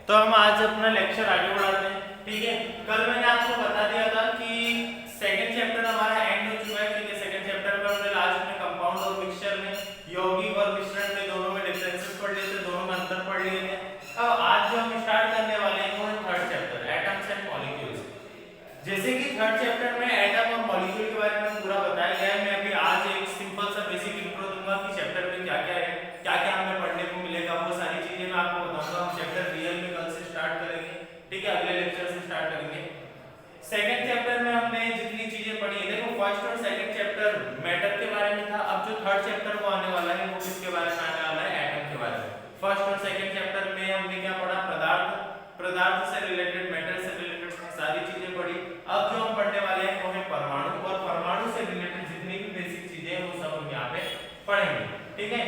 तो हम आज अपना लेक्चर आगे बढ़ाते हैं। ठीक है, कल मैंने आपको बता दिया था कि सेकंड चैप्टर हमारा एंड हो चुका है। ठीक है, सेकंड चैप्टर में हमने लास्ट में कंपाउंड और मिक्सचर में, यौगिक और मिश्रण में दोनों में डिफरेंसेस पढ़ लिए थे, दोनों में अंतर पढ़ लिए थे। अब आज जो हम स्टार्ट करने वाले हैं वो है third chapter, atoms and molecules. जैसे कि थर्ड चैप्टर में एटम और मॉलिक्यूल के बारे में पूरा बताया गया है। मैं अभी आज एक सिंपल सा बेसिक इंट्रो दूंगा कि चैप्टर में क्या क्या है, क्या क्या हमें पढ़ने को मिलेगा, वो सारी चीजें मैं आपको बताऊंगा। हम चैप्टर रियल में कल से स्टार्ट करेंगे। ठीक है, अगले लेक्चर से स्टार्ट करेंगे। सेकंड चैप्टर में हमने जितनी चीजें पढ़ी है, देखो फर्स्ट और सेकंड चैप्टर मैटर के बारे में था। अब जो थर्ड चैप्टर वो आने वाला है वो किसके बारे में आने वाला है, एटम के बारे में। फर्स्ट और सेकंड चैप्टर में हमने क्या पढ़ा, पदार्थ, पदार्थ से रिलेटेड, मैटर से रिलेटेड सारी चीजें पढ़ी। अब जो हम पढ़ने वाले हैं वो है परमाणु, और परमाणु से रिलेटेड जितनी भी बेसिक चीजें हैं वो सब हम यहाँ पे पढ़ेंगे। ठीक है,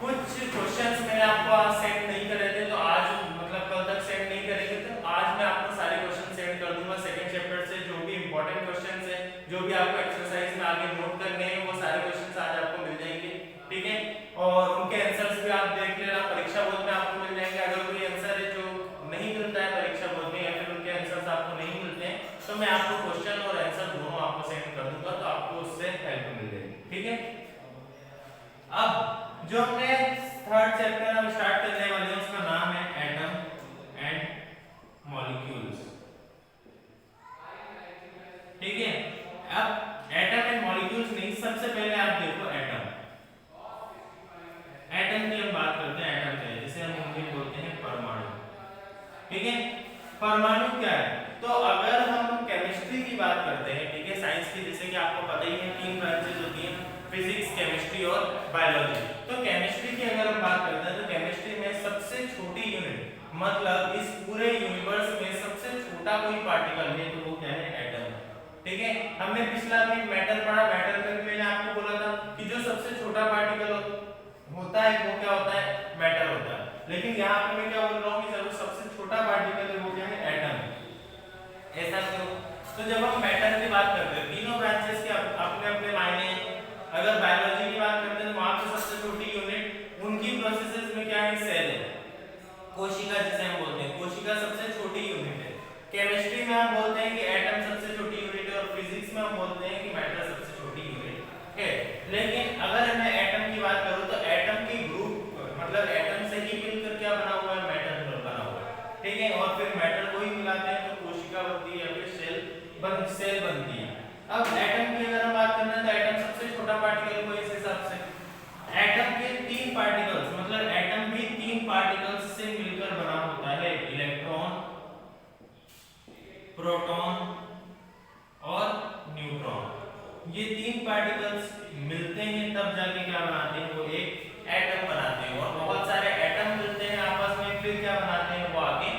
कुछ क्वेश्चंस मैंने आपको आज सेंड नहीं करे थे, तो आज मतलब कल तक सेंड नहीं करेंगे, तो आज मैं आपको सारे क्वेश्चन सेंड कर दूंगा सेकंड चैप्टर से। जो भी इंपॉर्टेंट क्वेश्चंस हैं, जो भी आपको एक्सरसाइज में आगे नोट करने हैं, वो सारे क्वेश्चंस आज आपको मिल जाएंगे। ठीक है, और उनके आंसर्स भी आप देख लेना, परीक्षा बोर्ड में आपको मिल जाएंगे। अगर कोई आंसर है जो नहीं मिलता है परीक्षा बोर्ड में, या फिर उनके आंसर्स आपको नहीं मिलते हैं, तो मैं आपको क्वेश्चन और आंसर दोनों आपको सेंड कर दूंगा, तो आपको उससे हेल्प मिल जाएगी। ठीक है, अब जो हमने थर्ड चैप्टर अब स्टार्ट करने वाले हैं उसका नाम है एटम एंड मॉलिक्यूल्स। ठीक है, अब एटम एंड मॉलिक्यूल्स नहीं, सबसे पहले आप देखो एटम। एटम की हम बात करते हैं, एटम क्या है, जिसे हम हिंदी में बोलते हैं परमाणु। ठीक है, परमाणु क्या है, तो अगर हम केमिस्ट्री की बात करते हैं, ठीक है, साइंस की, जैसे कि आपको पता ही है तीन ब्रांचेस होती हैं, फिजिक्स, केमिस्ट्री और बायोलॉजी। तो केमिस्ट्री की अगर हम बात करते हैं तो केमिस्ट्री में सबसे छोटी यूनिट, मतलब इस पूरे यूनिवर्स में सबसे छोटा कोई पार्टिकल है तो वो क्या है, एटम। ठीक है, हमने पिछला भी मैटर पढ़ा, मैटर में मैंने आपको बोला था कि जो सबसे छोटा पार्टिकल होता है वो क्या होता है, मैटर होता है। लेकिन यहाँ पे मैं क्या बोल रहा हूँ कि जब सबसे छोटा पार्टिकल है वो क्या है, एटम। ऐसा क्यों, तो जब हम मैटर की बात करते हैं, तीनों ब्रांचेस के अपने अपने मायने हैं। अगर बायोलॉजी की बात करते हैं तो वहां पे सबसे छोटी यूनिट उनकी प्रोसेसेस में क्या है, सेल है, कोशिका जिसे हम बोलते हैं, कोशिका सबसे छोटी यूनिट है। केमिस्ट्री में हम बोलते हैं कि एटम सबसे छोटी यूनिट है, और फिजिक्स में हम बोलते हैं कि मैटर सबसे छोटी यूनिट है। लेकिन अगर मैं एटम की बात करूं तो एटम की ग्रुप, मतलब एटम से ही मिलकर क्या बना हुआ है, मैटर बना हुआ है। ठीक है, और फिर मैटर को ही मिलाते हैं तो कोशिका बनती है, या फिर सेल बनती है। अब एटम की अगर हम बात करना है तो एटम सबसे छोटा पार्टिकल को इस हिसाब से, एटम के तीन पार्टिकल्स, मतलब एटम भी तीन पार्टिकल्स से मिलकर बना होता है, इलेक्ट्रॉन, प्रोटॉन और न्यूट्रॉन। ये तीन पार्टिकल्स मिलते हैं तब जाके क्या बनाते हैं, वो एक एटम बनाते हैं। और बहुत सारे एटम मिलते हैं आपस में, फिर क्या बनाते हैं, वो आगे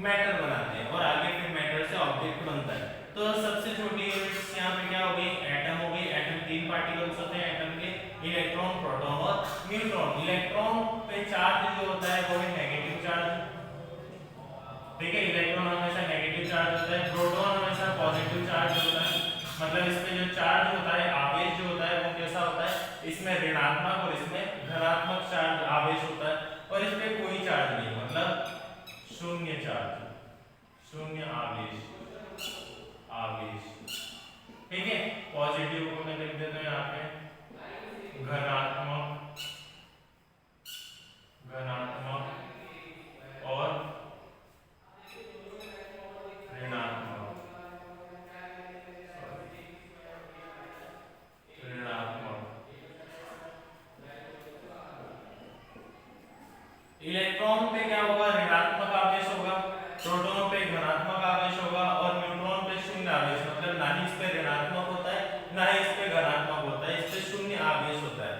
मैटर बनाते हैं, और आगे फिर मैटर से ऑब्जेक्ट बनता है। तो सबसे छोटी यूनिट्स यहाँ पे क्या हो गई, एटम हो गई। एटम तीन पार्टिकल्स होते हैं एटम के, इलेक्ट्रॉन, प्रोटॉन और न्यूट्रॉन। इलेक्ट्रॉन पे चार्ज जो होता है वो है नेगेटिव चार्ज। ठीक है, इलेक्ट्रॉन हमेशा नेगेटिव चार्ज होता है, प्रोटॉन हमेशा पॉजिटिव चार्ज होता है। मतलब इसमें जो चार्ज होता है, आवेश जो होता है वो कैसा होता है, इसमें ऋणात्मक और इसमें धनात्मक चार्ज आवेश होता है, और इस पे कोई चार्ज नहीं, मतलब शून्य चार्ज, शून्य आवेश, आवेश। ठीक है, पॉजिटिव को मैं लिख देता हूं यहाँ पे धनात्मक, धनात्मक और ऋणात्मक, ऋणात्मक। इलेक्ट्रॉन पे क्या होगा, ऋणात्मक आवेश होगा, प्रोटॉन पे धनात्मक आवेश होगा, और न्यूट्रॉन पे शून्य आवेश, मतलब ना ही इस पे ऋणात्मक होता है ना ही इस पे धनात्मक होता है, इस पे शून्य आवेश होता है।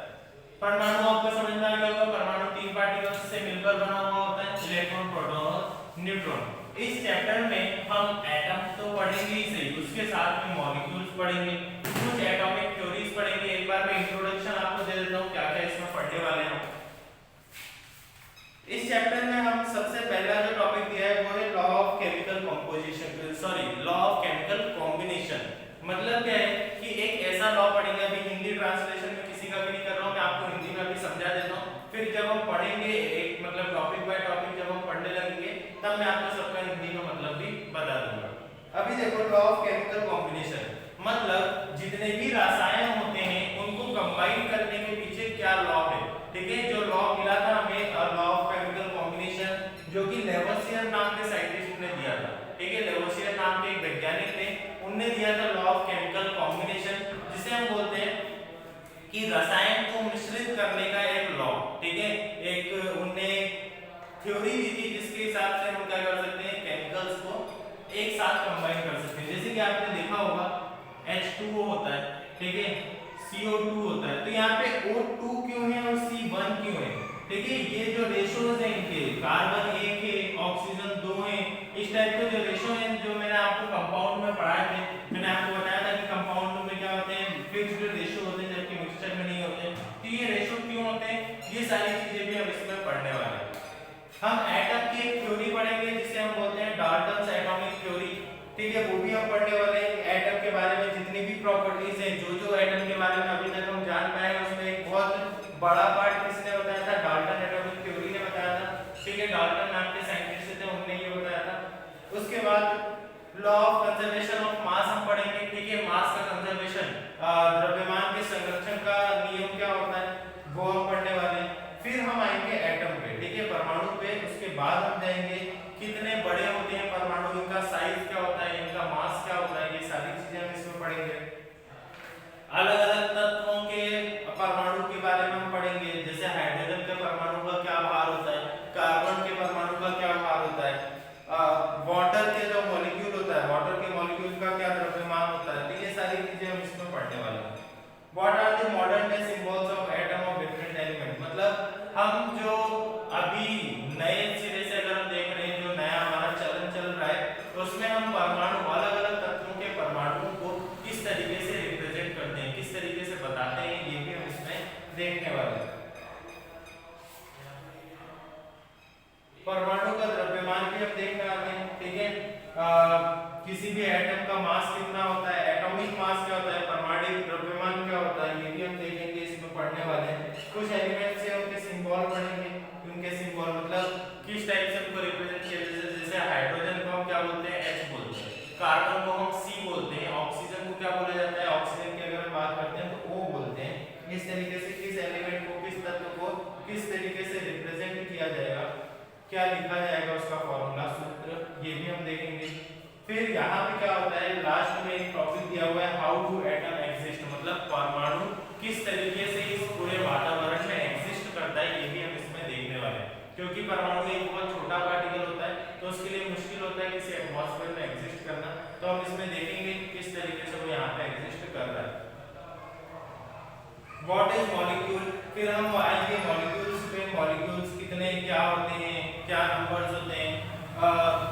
परमाणु आपको समझ में आ गया होगा, परमाणु तीन पार्टिकल्स से मिलकर बना हुआ होता है, इलेक्ट्रॉन, प्रोटॉन और न्यूट्रॉन। इस चैप्टर में हम एटम तो पढ़ेंगे ही सही, उसके साथ में मॉलिक्यूल्स पढ़ेंगे, कुछ एटॉमिक थ्योरीज पढ़ेंगे। एक बार मैं इंट्रोडक्शन आपको दे देता हूँ क्या क्या इसमें पढ़ने वाले हैं। इस चैप्टर में हम सबसे पहला जो टॉपिक दिया है वो है law of chemical composition, sorry law of chemical combination. मतलब क्या है कि एक ऐसा लॉ पढ़ेंगे, अभी हिंदी ट्रांसलेशन में किसी का भी नहीं कर रहा हूँ, मैं आपको हिंदी में भी समझा देता हूँ। फिर जब हम पढ़ेंगे एक मतलब टॉपिक बाय टॉपिक जब हम पढ़ने लगेंगे तब मैं आपको सबका हिंदी का मतलब भी बता दूंगा। अभी देखो लॉ ऑफ केमिकल कॉम्बिनेशन, मतलब जितने भी रसायन होते हैं उनको कंबाइन करने के पीछे क्या लॉ है, ठीक है। जो लॉ मिला था हमें लॉ ऑफ केमिकल कॉम्बिनेशन, जो कि लेवोसियर नाम के साइंटिस्ट ने दिया था, ठीक है। लेवोसियर नाम के एक वैज्ञानिक थे, उनने दिया था लॉ ऑफ केमिकल कॉम्बिनेशन, जिसे हम बोलते हैं कि रसायन को मिश्रित करने का एक लॉ, ठीक है। एक उनने थ्योरी दी थी जिसके हिसाब से हम क्या कर सकते हैं, केमिकल्स को एक साथ कंबाइन कर सकते हैं। जैसे कि आपने देखा होगा H2O होता है, ठीक है, CO2 होता है, तो यहाँ पे O2 क्यों है और C1 क्यों है, ठीक है। ये जो रेशोज हैं इनके, कार्बन 1 है, ऑक्सीजन 2 है, इस टाइप के जो रेशो हैं जो मैंने आपको कंपाउंड में पढ़ाए थे, मैंने आपको बताया था कि कंपाउंड में क्या होते हैं, फिक्स्ड रेशो होते हैं, जबकि मिक्सचर में नहीं होते। तो ये रेशो क्यों होते हैं, ये सारी चीजें भी हम इसमें पढ़ने वाले हैं। हम एटम की एक थ्योरी पढ़ेंगे जिसे हम बोलते हैं डाल्टन्स एटॉमिक थ्योरी, ठीक है, वो भी हम पढ़ने वाले हैं। एटम के बारे में जितनी भी प्रॉपर्टीज हैं, जो एटम के बारे में अभी तक हम जान पाए हैं, उसमें एक बहुत बड़ा पार्ट किसने बताया था, डाल्टन एटॉमिक थ्योरी ने बताया था, ठीक है। डाल्टन नाम के साइंटिस्ट थे, उन्होंने ये बताया था। उसके बाद law of conservation of mass हम पढ़ेंगे, ठीक है। मास का कंजर्वेशन, द्रव्यमान के संरक्षण का नियम क्या होता है, वो हम पढ़ने वाले हैं। फिर हम आएंगे एटम पे, ठीक है, परमाणु पे। उसके बाद हम जाएंगे कितने बड़े होते हैं परमाणु, इनका साइज क्या होता है, इनका मास क्या होता है, ये सारी चीजें हम इसमें पढ़ेंगे। अलग अलग तत्वों के परमाणु के बारे में हम पढ़ेंगे, जैसे हाइड्रोजन के परमाणु का क्या भार होता है, कार्बन के परमाणु का क्या भार होता है, वाटर के जो मॉलिक्यूल होता है, वाटर के मॉलिक्यूल का क्या द्रव्यमान होता है, तो ये सारी चीजें हम इसमें पढ़ने वाले हैं। What are the modern day symbols of atom of different element, मतलब हम जो अभी नए सिरे से अगर हम देख रहे हैं, जो नया हमारा चलन चल रहा है, उसमें हम परमाणु, अलग अलग तत्वों के परमाणुओं को किस तरीके से रिप्रेजेंट करते हैं, किस तरीके से बताते हैं, ये भी हम इसमें देखने वाले हैं। परमाणु का द्रव्यमान भी हम देखने वाले हैं, ठीक है। किसी भी एटम का मास कितना होता है, एटॉमिक मास क्या होता है, परमाणु द्रव्यमान क्या होता है, ये भी हम देखेंगे, इसमें पढ़ने वाले हैं। कुछ एलिमेंट्स से उनके सिंबल पढ़ेंगे, उनके सिंबल मतलब किस टाइप से उनको रिप्रेजेंट किया जाता है। जैसे हाइड्रोजन को हम क्या बोलते हैं, H बोलते हैं, कार्बन को हम C बोलते हैं, ऑक्सीजन को क्या बोला जाता है, ऑक्सीजन की अगर हम बात करते हैं तो O बोलते हैं। इस तरीके से किस एलिमेंट को, किस तत्व को किस तरीके से रिप्रेजेंट किया जाएगा, क्या लिखा जाएगा, उसका फॉर्मूला, सूत्र, ये भी हम देखेंगे। फिर यहाँ पे क्या होता है, लास्ट में एक टॉपिक दिया हुआ है, हाउ डू एटम एग्जिस्ट, मतलब परमाणु किस तरीके से इस पूरे वातावरण में एग्जिस्ट करता है, ये भी हम इसमें देखने वाले हैं। क्योंकि परमाणु एक बहुत छोटा पार्टिकल होता है, तो उसके लिए मुश्किल होता है किसी एटमॉस्फेयर में एग्जिस्ट करना, तो हम इसमें देखेंगे किस तरीके से वो यहाँ पे एग्जिस्ट कर रहा है। व्हाट इज मॉलिक्यूल, फिर हम आएंगे मॉलिक्यूल्स पे, मॉलिक्यूल्स कितने क्या होते हैं, क्या नंबर्स होते हैं,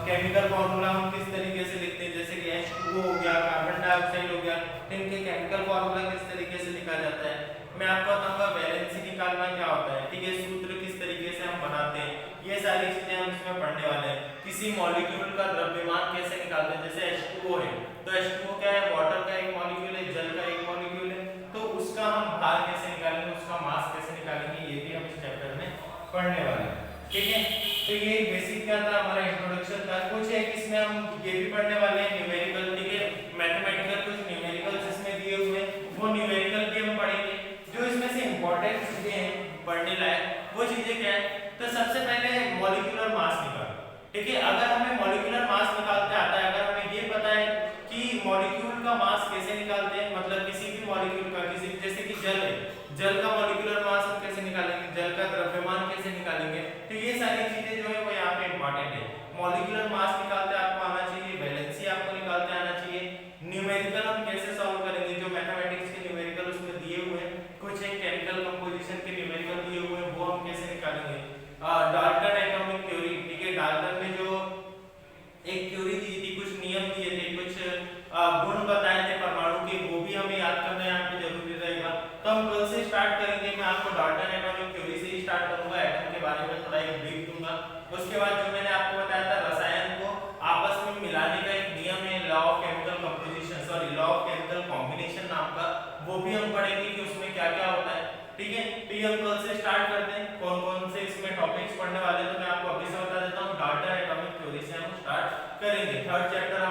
केमिकल फॉर्मूला हम किस तरीके से लिखते हैं, जैसे कि H2O हो गया, कार्बन डाइऑक्साइड हो गया, इनके केमिकल फॉर्मूला किस तरीके से लिखा जाता है। मैं आपको बताऊंगा वैलेंसी निकालना क्या होता है, ठीक है, सूत्र किस तरीके से हम बनाते हैं, ये सारी चीजें हम इसमें पढ़ने वाले हैं। किसी मॉलिक्यूल का द्रव्यमान कैसे निकालते हैं, जैसे H2O है, तो H2O क्या है, वाटर का एक मॉलिक्यूल है, जल का एक मॉलिक्यूल है, तो उसका हम भार कैसे निकालेंगे, उसका मास कैसे निकालेंगे, ये भी हम इस चैप्टर में पढ़ने वाले हैं, ठीक है। तो ये बेसिक क्या था, हमारा इंट्रोडक्शन था। कुछ है इसमें हम ये भी पढ़ने वाले हैं, न्यूमेरिकल, ठीक है, मैथमेटिकल कुछ न्यूमेरिकल्स इसमें दिए हुए हैं, वो न्यूमेरिकल भी हम पढ़ेंगे। जो इसमें से इंपॉर्टेंट चीजें हैं पढ़ने लायक, वो चीजें क्या है, तो सबसे पहले मॉलिक्यूलर मास निकाल, ठीक है। अगर हमें मॉलिक्यूलर मास निकालते आता है, अगर हमें ये पता है कि मॉलिक्यूल का मास कैसे निकालते हैं, मतलब किसी भी मॉलिक्यूल का, किसी जैसे कि जल है, जल का मॉलिक्यूलर मास हम कैसे निकालेंगे, जल का द्रव्यमान कैसे निकालेंगे, तो ये सारी चीजें जो है वो यहाँ पे इंपॉर्टेंट है। मॉलिक्यूलर मास निकालते आपको आना चाहिए, वैलेंसी आपको निकालते आना चाहिए, न्यूमेरिकल हम कैसे सॉल्व करेंगे, जो मैथमेटिक्स के न्यूमेरिकल उसमें दिए हुए हैं, कुछ है केमिकल कंपोजिशन के न्यूमेरिकल दिए हुए हैं, वो हम कैसे निकालेंगे। डाल्टन एटॉमिक थ्योरी, ठीक है, डाल्टन ने जो एक थ्योरी दी थी, कुछ नियम दिए थे, कुछ गुण बताए थे परमाणु के, वो भी हमें याद करना यहाँ पे जरूरी रहेगा। तो हम कल से स्टार्ट करेंगे, मैं आपको डाल्टन एटॉमिक थ्योरी से ही स्टार्ट करूंगा, एटम के बारे में थोड़ा एक ब्रीफ दूंगा। उसके बाद जो मैंने आपको बताया था रसायन को आपस में मिलाने का एक नियम है, law of chemical composition, sorry law of chemical combination नाम का, वो भी हम पढ़ेंगे कि उसमें क्या क्या होता है, ठीक है। तो ये हम कल से स्टार्ट करते हैं, कौन कौन से इसमें टॉपिक्स पढ़ने वाले हैं, तो मैं आपको अभी से बता देता हूँ। डाल्टन एटॉमिक थ्योरी करेंगे। Third chapter